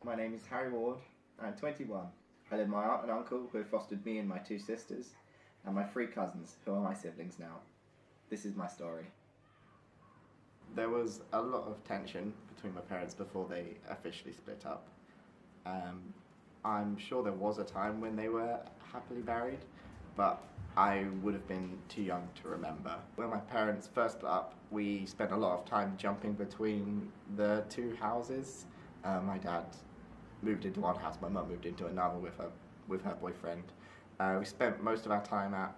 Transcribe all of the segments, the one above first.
My name is Harry Ward. I'm 21. I live with my aunt and uncle who have fostered me and my two sisters, and my three cousins who are my siblings now. This is my story. There was a lot of tension between my parents before they officially split up. I'm sure there was a time when they were happily married, but I would have been too young to remember. When my parents first split up, we spent a lot of time jumping between the two houses. My dad moved into one house, my mum moved into another with her boyfriend. We spent most of our time at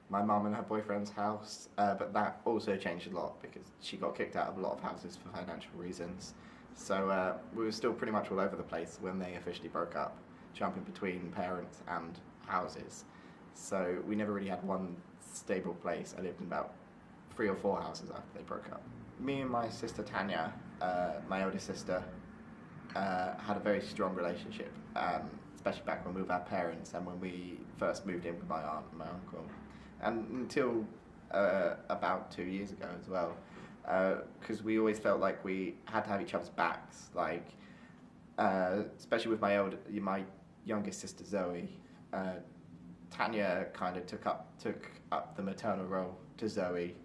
my mum and her boyfriend's house, but that also changed a lot because she got kicked out of a lot of houses for financial reasons. So we were still pretty much all over the place when they officially broke up, jumping between parents and houses. So we never really had one stable place. I lived in about 3 or 4 houses after they broke up. Me and my sister Tanya, my eldest sister, had a very strong relationship, especially back when we were with our parents and when we first moved in with my aunt and my uncle. And until about 2 years ago as well, because we always felt like we had to have each other's backs, like, especially with my youngest sister Zoe. Tanya kind of took up the maternal role to Zoe.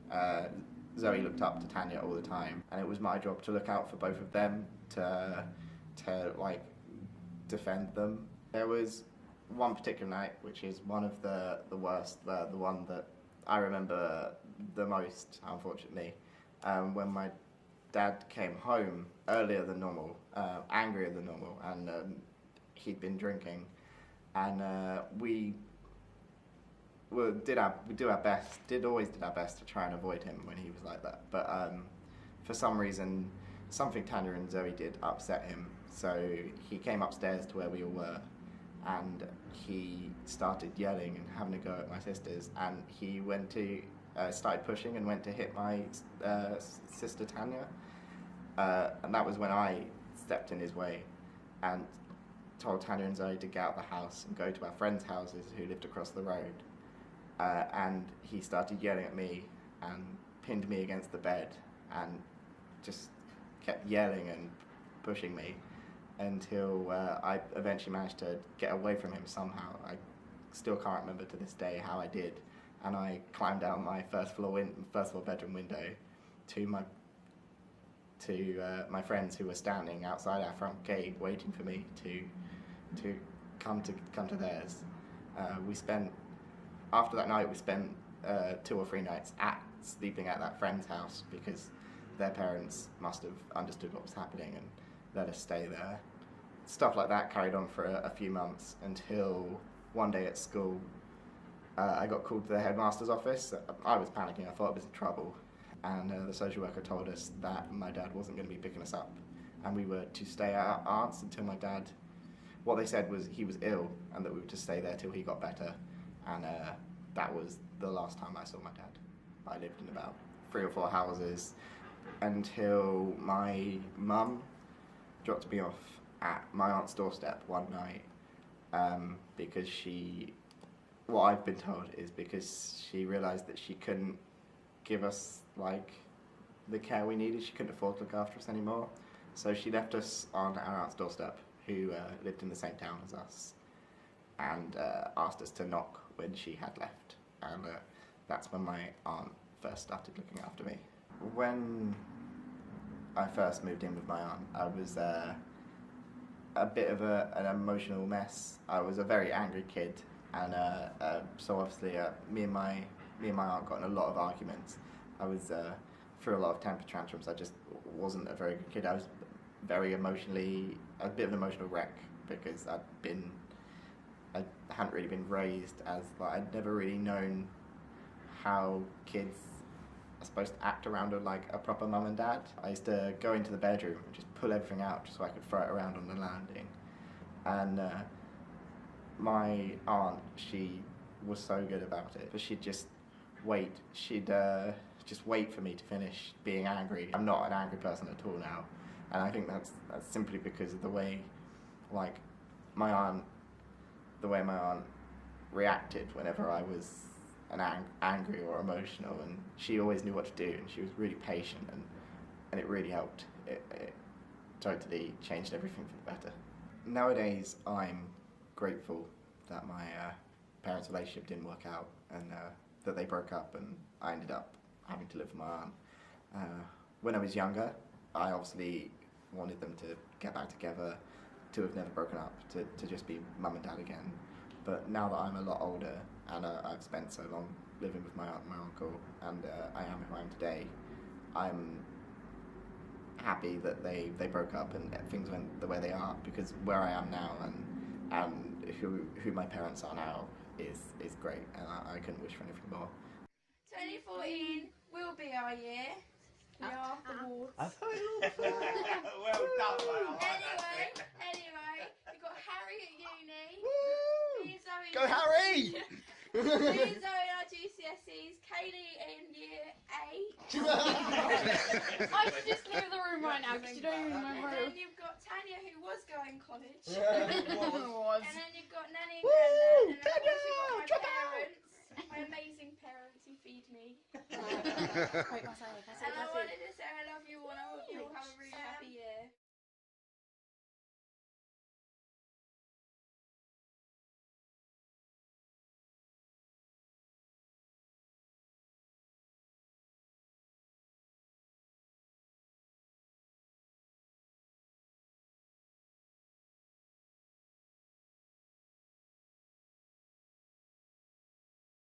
Zoe looked up to Tanya all the time, and it was my job to look out for both of them, to like defend them. There was one particular night, which is one of the worst, the one that I remember the most, unfortunately, when my dad came home earlier than normal, angrier than normal, and he'd been drinking, and we always did our best to try and avoid him when he was like that. But for some reason, something Tanya and Zoe did upset him, so he came upstairs to where we all were, and he started yelling and having a go at my sisters, and he went to started pushing and went to hit my sister Tanya, and that was when I stepped in his way and told Tanya and Zoe to get out of the house and go to our friends' houses who lived across the road. And he started yelling at me and pinned me against the bed and just kept yelling and pushing me until I eventually managed to get away from him somehow. I still can't remember to this day how I did, and I climbed out my first floor bedroom window to my friends who were standing outside our front gate waiting for me to come to theirs. After that night, we spent 2 or 3 nights sleeping at that friend's house because their parents must have understood what was happening and let us stay there. Stuff like that carried on for a few months until one day at school, I got called to the headmaster's office. I was panicking, I thought I was in trouble, and the social worker told us that my dad wasn't going to be picking us up, and we were to stay at our aunt's until my dad, what they said was he was ill and that we were to stay there till he got better. And that was the last time I saw my dad. I lived in about 3 or 4 houses until my mum dropped me off at my aunt's doorstep one night, because what I've been told is because she realised that she couldn't give us like the care we needed. She couldn't afford to look after us anymore, so she left us on our aunt's doorstep, who lived in the same town as us, and asked us to knock when she had left, and that's when my aunt first started looking after me. When I first moved in with my aunt, I was a bit of an emotional mess. I was a very angry kid, and so obviously me and my aunt got in a lot of arguments. I was through a lot of temper tantrums. I just wasn't a very good kid. I was a bit of an emotional wreck because I hadn't really been raised as, like, I'd never really known how kids are supposed to act around a proper mum and dad. I used to go into the bedroom and just pull everything out just so I could throw it around on the landing. And my aunt, she was so good about it, but she'd just wait. She'd just wait for me to finish being angry. I'm not an angry person at all now, and I think that's simply because of the way my aunt reacted whenever I was angry or emotional, and she always knew what to do, and she was really patient, and it really helped. It totally changed everything for the better. Nowadays, I'm grateful that my parents' relationship didn't work out and that they broke up and I ended up having to live with my aunt. When I was younger, I obviously wanted them to get back together, to have never broken up, to just be mum and dad again. But now that I'm a lot older and I've spent so long living with my aunt and my uncle and I am who I am today, I'm happy that they broke up and things went the way they are, because where I am now and who my parents are now is great, and I couldn't wish for anything more. 2014 will be our year. We are afterwards. I've heard it all before. Well done, mate. Anyway, we've got Harry at uni. Woo! Me and Zoe Go Harry! Me and Zoe in our GCSEs. Kaylee in year 8. I should just leave the room right now because you don't even remember. And then you've got Tanya, who was going college. Was. And then you've got Nanny and Woo! Granddad. And then of course you've got Tanya! my parents. My amazing parents who feed me. Wait, Bassil, okay?